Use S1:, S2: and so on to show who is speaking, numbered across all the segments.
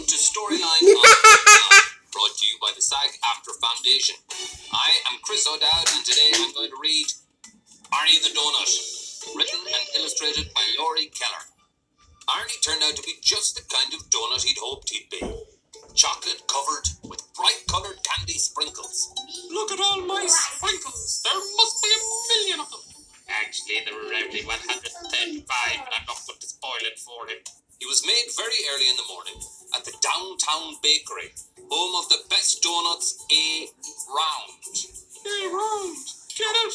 S1: to Storyline on brought to you by the SAG-AFTRA Foundation. I am Chris O'Dowd, and today I'm going to read Arnie the Doughnut, written and illustrated by Laurie Keller. Arnie turned out to be just the kind of donut he'd hoped he'd be. Chocolate covered with bright coloured candy sprinkles.
S2: Look at all my sprinkles. There must be a million of them.
S3: Actually, there were only 135, and I'm not going to spoil it for him.
S1: He was made very early in the morning at the downtown bakery, home of the best donuts around.
S2: Around. Get it?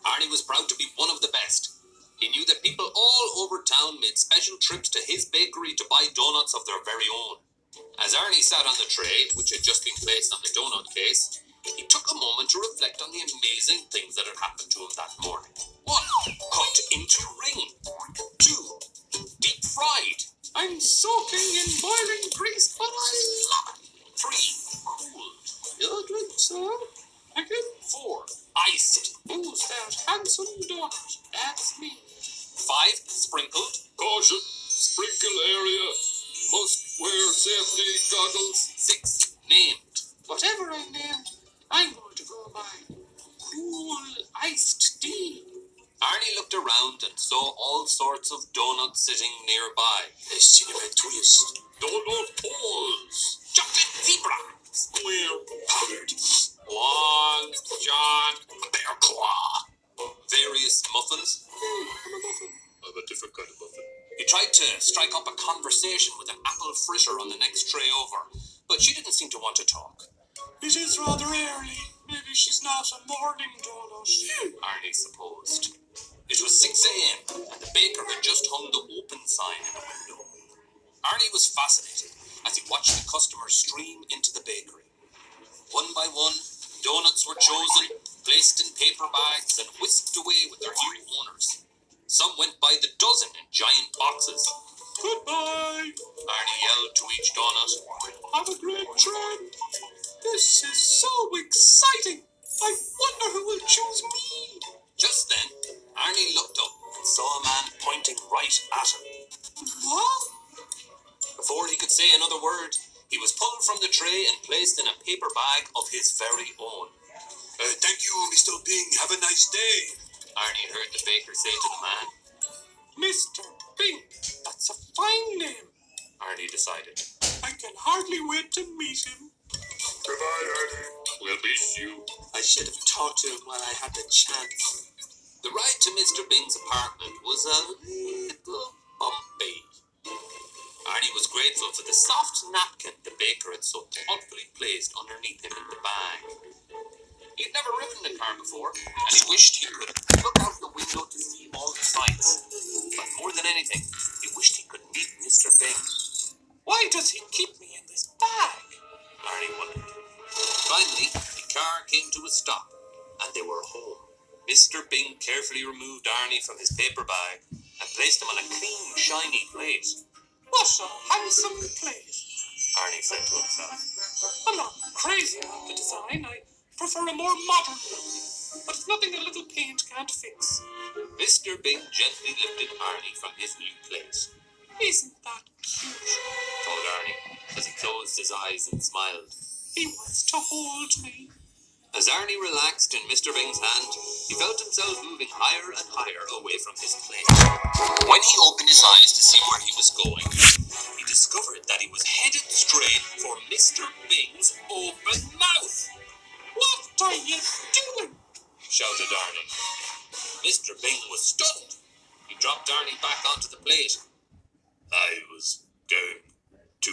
S1: Arnie was proud to be one of the best. He knew that people all over town made special trips to his bakery to buy donuts of their very own. As Arnie sat on the tray, which had just been placed on the donut case, he took a moment to reflect on the amazing things that had happened to him that morning. 1. Cut into ring. 2. Deep fried.
S2: I'm soaking in boiling grease, but I love it.
S1: 3. Cooled.
S2: Your drink, sir. Thank you.
S1: 4. Iced.
S2: Who's that handsome donut? That's me.
S1: 5. Sprinkled.
S4: Caution, sprinkle area. Must wear safety goggles.
S1: 6. Named.
S2: Whatever I named, I'm going to go by Cool Iced Tea.
S1: Arnie looked around and saw all sorts of donuts sitting nearby. A cinnamon twist.
S4: Donut balls.
S1: Chocolate zebra.
S4: Square powdered.
S1: Long John Bear Claw. Various muffins.
S2: I'm a muffin.
S4: I'm a different kind of muffin.
S1: He tried to strike up a conversation with an apple fritter on the next tray over, but she didn't seem to want to talk.
S2: It is rather early. Maybe she's not a morning donut.
S1: Arnie supposed. It was 6 a.m. and the baker had just hung the open sign in the window. Arnie was fascinated as he watched the customers stream into the bakery. One by one, donuts were chosen, placed in paper bags and whisked away with their new owners. Some went by the dozen in giant boxes.
S2: Goodbye.
S1: Arnie yelled to each donut.
S2: Have a great trip. This is so exciting. I wonder who will choose me.
S1: Just then, Arnie looked up and saw a man pointing right at him.
S2: What?
S1: Before he could say another word, he was pulled from the tray and placed in a paper bag of his very own.
S4: Thank you, Mr. Bing. Have a nice day.
S1: Arnie heard the baker say to the man.
S2: Mr. Bing. That's a fine name.
S1: Arnie decided.
S2: I can hardly wait to meet him.
S4: Goodbye, Arnie. We'll miss you.
S2: I should have talked to him while I had the chance.
S1: The ride to Mr. Bing's apartment was a little bumpy. Arnie was grateful for the soft napkin the baker had so thoughtfully placed underneath him in the bag. He'd never ridden a car before, and he wished he could look out the window to see all the sights. But more than anything, he wished he could meet Mr. Bing.
S2: Why does he keep me in this bag?
S1: Arnie wondered. Finally, the car came to a stop, and they were home. Mr. Bing carefully removed Arnie from his paper bag and placed him on a clean, shiny plate.
S2: What a handsome plate.
S1: Arnie said to himself.
S2: I'm not crazy about the design. I prefer a more modern look. But it's nothing a little paint can't fix.
S1: Mr. Bing gently lifted Arnie from his new plate.
S2: Isn't that cute?
S1: Thought Arnie, as he closed his eyes and smiled.
S2: He wants to hold me.
S1: As Arnie relaxed in Mr. Bing's hand, he felt himself moving higher and higher away from his plate. When he opened his eyes to see where he was going, he discovered that he was headed straight for Mr. Bing's open mouth.
S2: What are you doing?
S1: Shouted Arnie. Mr. Bing was stunned. He dropped Arnie back onto the plate.
S4: I was going to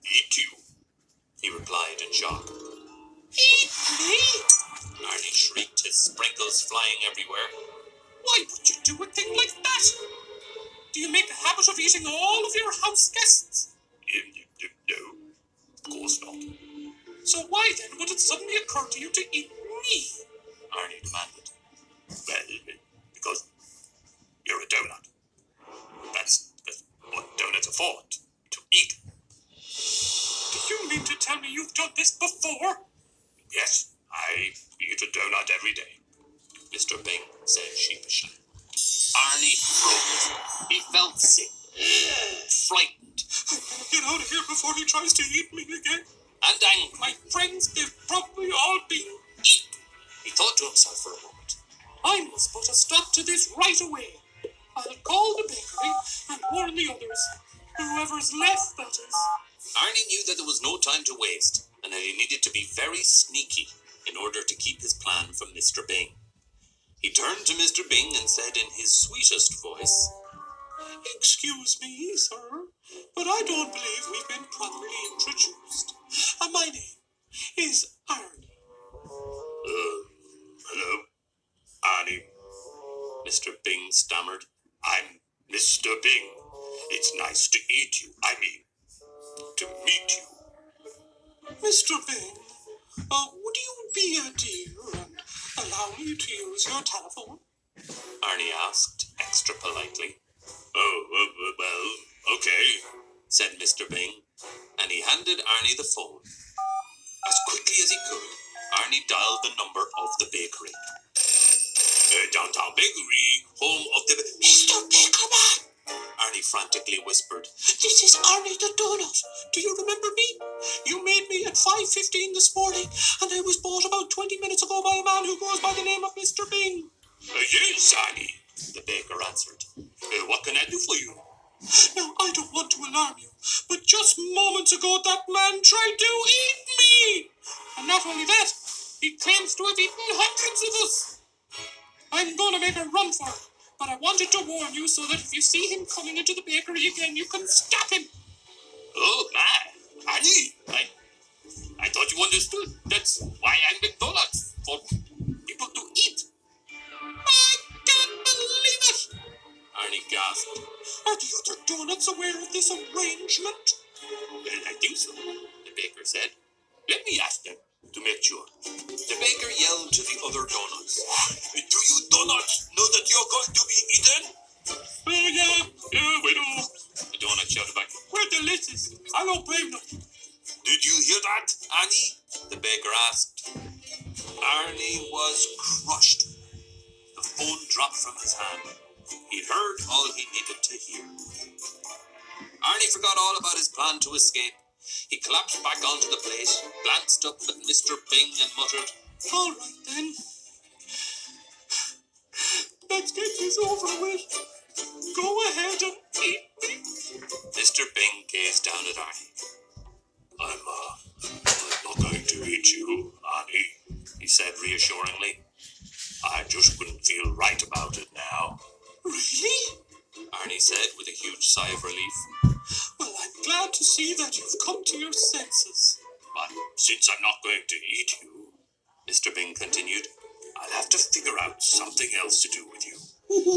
S4: eat you,
S1: he replied in shock.
S2: Eat me?
S1: Arnie shrieked, his sprinkles flying everywhere.
S2: Why would you do a thing like that? Do you make a habit of eating all of your house guests?
S4: No, of course not.
S2: So why then would it suddenly occur to you to eat me?
S1: Arnie demanded.
S4: Well, because you're a donut. That's what donuts are for, to eat.
S2: Do you mean to tell me you've done this before?
S4: Yes, I eat a donut every day.
S1: Mr. Bing said sheepishly. Arnie froze. He felt sick, frightened.
S2: Get out of here before he tries to eat me again.
S1: And angry,
S2: My friends, they've probably all been eaten.
S1: he thought to himself for a moment.
S2: I must put a stop to this right away. I'll call the bakery and warn the others. Whoever's left, that is.
S1: Arnie knew that there was no time to waste, and that he needed to be very sneaky in order to keep his plan from Mr. Bing. He turned to Mr. Bing and said in his sweetest voice,
S2: Excuse me, sir, but I don't believe we've been properly introduced. My name is Arnie.
S4: Hello? Arnie.
S1: Mr. Bing stammered.
S4: I'm Mr. Bing. It's nice to eat you. I mean, to meet you.
S2: Mr. Bing, would you be a dear and allow me to use your telephone?
S1: Arnie asked, extra politely.
S4: Oh, well, okay,
S1: said Mr. Bing, and he handed Arnie the phone. As quickly as he could, Arnie dialed the number of the bakery.
S4: Downtown Bakery, home of the...
S2: Mr. Bakerman!
S1: Arnie frantically whispered.
S2: This is Arnie the Doughnut. Do you remember me? You made me at 5:15 this morning, and I was bought about 20 minutes ago by a man who goes by the name of Mr. Bing.
S4: Yes, Arnie,
S1: The baker answered.
S4: what can I do for you?
S2: Now, I don't want to alarm you, but just moments ago that man tried to eat me! And not only that, he claims to have eaten hundreds of us. I'm going to make a run for it, but I wanted to warn you so that if you see him coming into the bakery again, you can stop him.
S4: Oh, my, Arnie, I thought you understood. That's why I make donuts, for people to eat.
S2: I can't believe it!
S1: Arnie gasped.
S2: Are the other donuts aware of this arrangement?
S4: Well, I think so, the baker said. Let me ask them to make sure.
S1: The baker yelled to the other donuts.
S4: Do you donuts know that you're going to be eaten?
S2: Oh, yeah, we know.
S4: The donut shouted back.
S2: We're delicious. I don't blame them.
S4: Did you hear that, Arnie?
S1: The baker asked. Arnie was crushed. The phone dropped from his hand. He heard all he needed to hear. Arnie forgot all about his plan to escape. He collapsed back onto the plate, glanced up at Mr. Bing and muttered,
S2: All right, then. Let's get this over with. Go ahead and eat me.
S1: Mr. Bing gazed down at Arnie.
S4: I'm not going to eat you, Arnie,
S1: He said reassuringly.
S4: I just wouldn't feel right about it now.
S2: Really?
S1: Arnie said with a huge sigh of relief.
S2: Well, I'm glad to see that you've come to your senses.
S4: But since I'm not going to eat you,
S1: Mr. Bing continued,
S4: I'll have to figure out something else to do with you.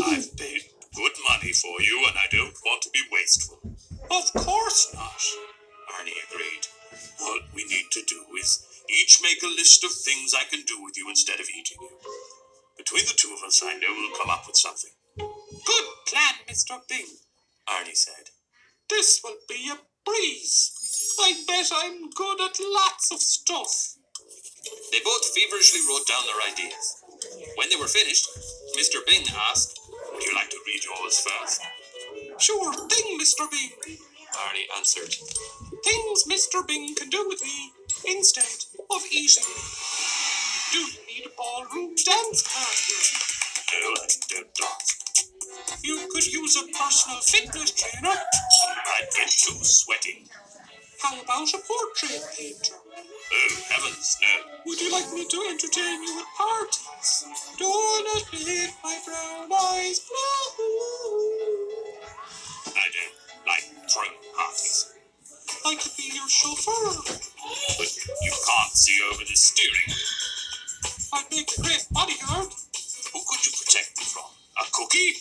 S4: I've paid good money for you, and I don't want to be wasteful.
S2: Of course not.
S4: Arnie agreed. What we need to do is each make a list of things I can do with you instead of eating you. Between the two of us, I know we'll come up with something.
S2: Good plan, Mr. Bing.
S1: Arnie said.
S2: This will be a breeze. I bet I'm good at lots of stuff.
S1: They both feverishly wrote down their ideas. When they were finished, Mr. Bing asked,
S4: Would you like to read yours first?
S2: Sure thing, Mr. Bing.
S1: Arnie answered.
S2: Things Mr. Bing can do with me instead of eating me. Do you need a ballroom dance partner?
S4: No, I don't dance.
S2: You could use a personal fitness trainer.
S4: I'd get too sweaty.
S2: How about a portrait painter?
S4: Oh, heavens, no.
S2: Would you like me to entertain you at parties? Do not make my brown eyes blue.
S4: I don't like throwing parties.
S2: I could be your chauffeur.
S4: But you can't see over the steering wheel.
S2: I'd make a great bodyguard.
S4: Who could you protect me from? A cookie?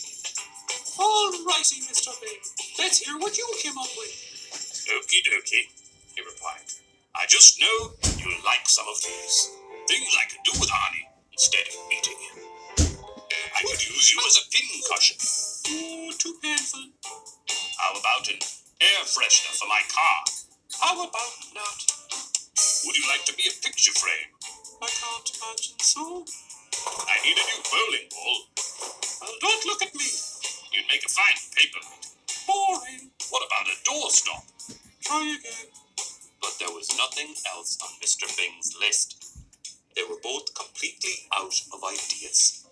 S2: All righty, Mr. Bing. Let's hear what you came up with.
S4: Okie dokie, he replied. I just know you'll like some of these. Things I can do with Arnie instead of eating him. I could use you as a pincushion.
S2: Oh, too painful.
S4: How about an air freshener for my car?
S2: How about not?
S4: Would you like to be a picture frame?
S2: I can't imagine so.
S4: I need a new bowling ball.
S2: Well, don't look at me.
S4: You'd make a fine paper weight.
S2: Boring.
S4: What about a doorstop?
S2: try again.
S4: But there was nothing else on Mr. Bing's list. They were both completely out of ideas.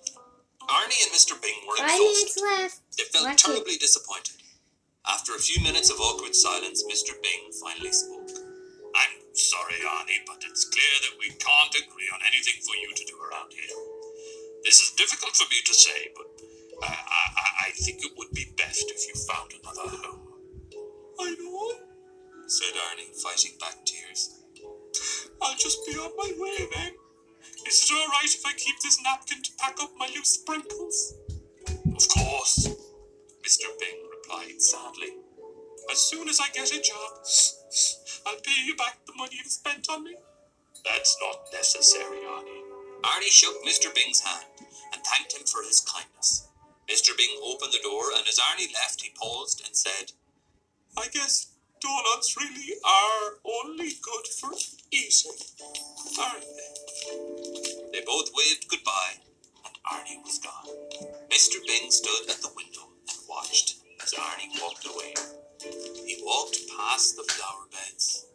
S4: Arnie and Mr. Bing were
S5: 5 minutes
S4: exhausted.
S5: left.
S4: They felt
S5: Watch it.
S4: terribly disappointed. After a few minutes of awkward silence, Mr. Bing finally spoke. I'm sorry, Arnie, but it's clear that we can't agree on anything for you to do around here. This is difficult for me to say, but I think it would be best if you found another home.
S2: I know.
S4: Said Arnie, fighting back tears.
S2: I'll just be on my way then. Is it all right if I keep this napkin to pack up my loose sprinkles?
S4: Of course, Mr. Bing replied sadly.
S2: As soon as I get a job, I'll pay you back the money you've spent on me.
S4: That's not necessary, Arnie. Arnie shook Mr. Bing's hand and thanked him for his kindness. Mr. Bing opened the door, and as Arnie left, he paused and said,
S2: I guess donuts really are only good for eating, aren't they?
S4: They both waved goodbye, and Arnie was gone. Mr. Bing stood at the window and watched as Arnie walked away. He walked past the flower beds,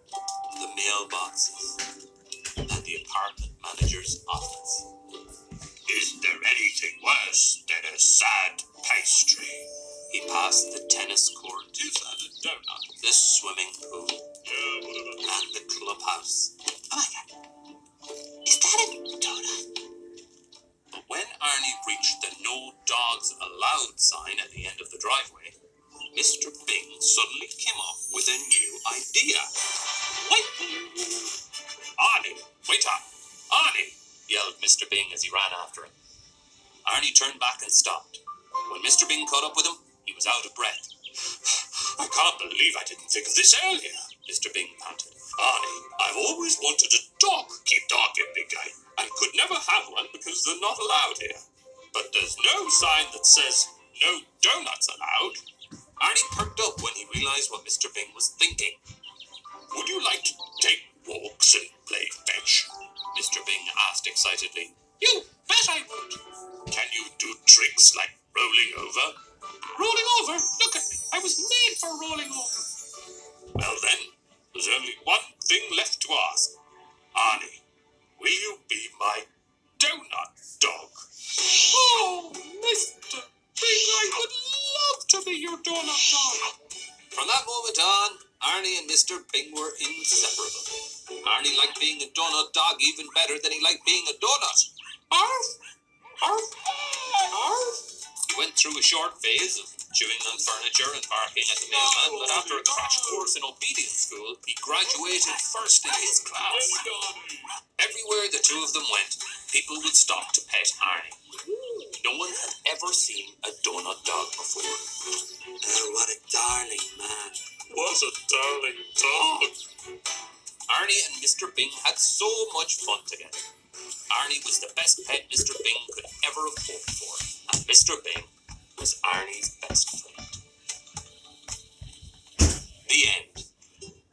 S4: the mailboxes, and the apartment manager's office. Is there anything worse than a sad pastry? He passed the tennis court,
S2: Is that a donut?
S4: the swimming pool,
S2: Yeah, whatever.
S4: and the clubhouse. Oh my God, is that a donut? But when Arnie reached the no dogs allowed sign at the end of the driveway, Mr. Bing suddenly came up with a new idea. Arnie, wait up! Arnie! Yelled Mr. Bing as he ran after him. Arnie turned back and stopped. When Mr. Bing caught up with him, he was out of breath. I can't believe I didn't think of this earlier, Mr. Bing panted. Arnie, I've always wanted a dog. Keep talking, big guy. And could never have one because they're not allowed here. But there's no sign that says no donuts allowed. Arnie perked up when he realized what Mr. Bing was thinking. Would you like to take walks and play fetch? Mr. Bing asked excitedly.
S2: You bet I would.
S4: Can you do tricks like rolling over?
S2: Rolling over? Look at me. I was made for rolling over.
S4: Well then, there's only one thing left to ask. Arnie, will you be my donut dog?
S2: Oh, Mr. Bing, I would love to be your donut dog.
S4: From that moment on, Arnie and Mr. Bing were inseparable. Arnie liked being a donut dog even better than he liked being a donut.
S2: Arf! Arf! Arf!
S4: He went through a short phase of chewing on furniture and barking at the mailman, but after a crash course in obedience school, he graduated first in his class. Everywhere the two of them went, people would stop to pet Arnie. No one had ever seen a donut dog before. Oh, what a darling man.
S2: What a darling dog.
S4: Arnie and Mr. Bing had so much fun together. Arnie was the best pet Mr. Bing could ever have hoped for, and Mr. Bing was Arnie's best friend. The end.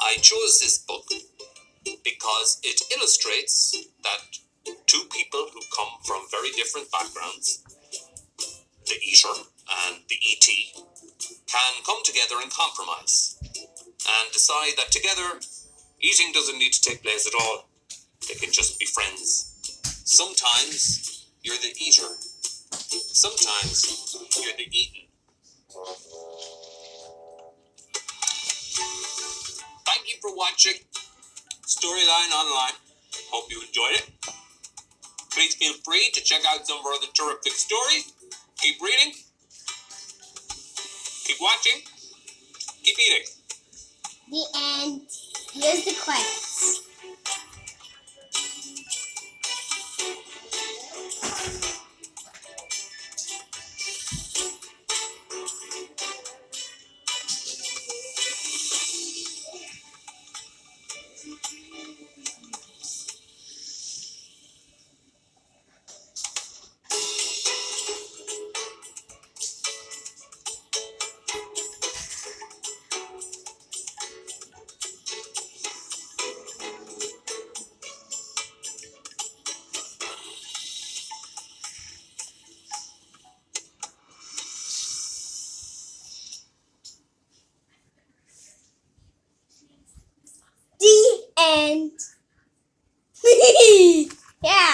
S4: I chose this book because it illustrates that two people who come from very different backgrounds, the eater and the E.T., can come together and compromise and decide that together eating doesn't need to take place at all. They can just be friends. Sometimes you're the eater. Sometimes you're the eaten. Thank you for watching Storyline Online. Hope you enjoyed it. Please feel free to check out some of our other terrific stories. Keep reading. Keep watching. Keep eating.
S5: The end. Here's the credits. And yeah,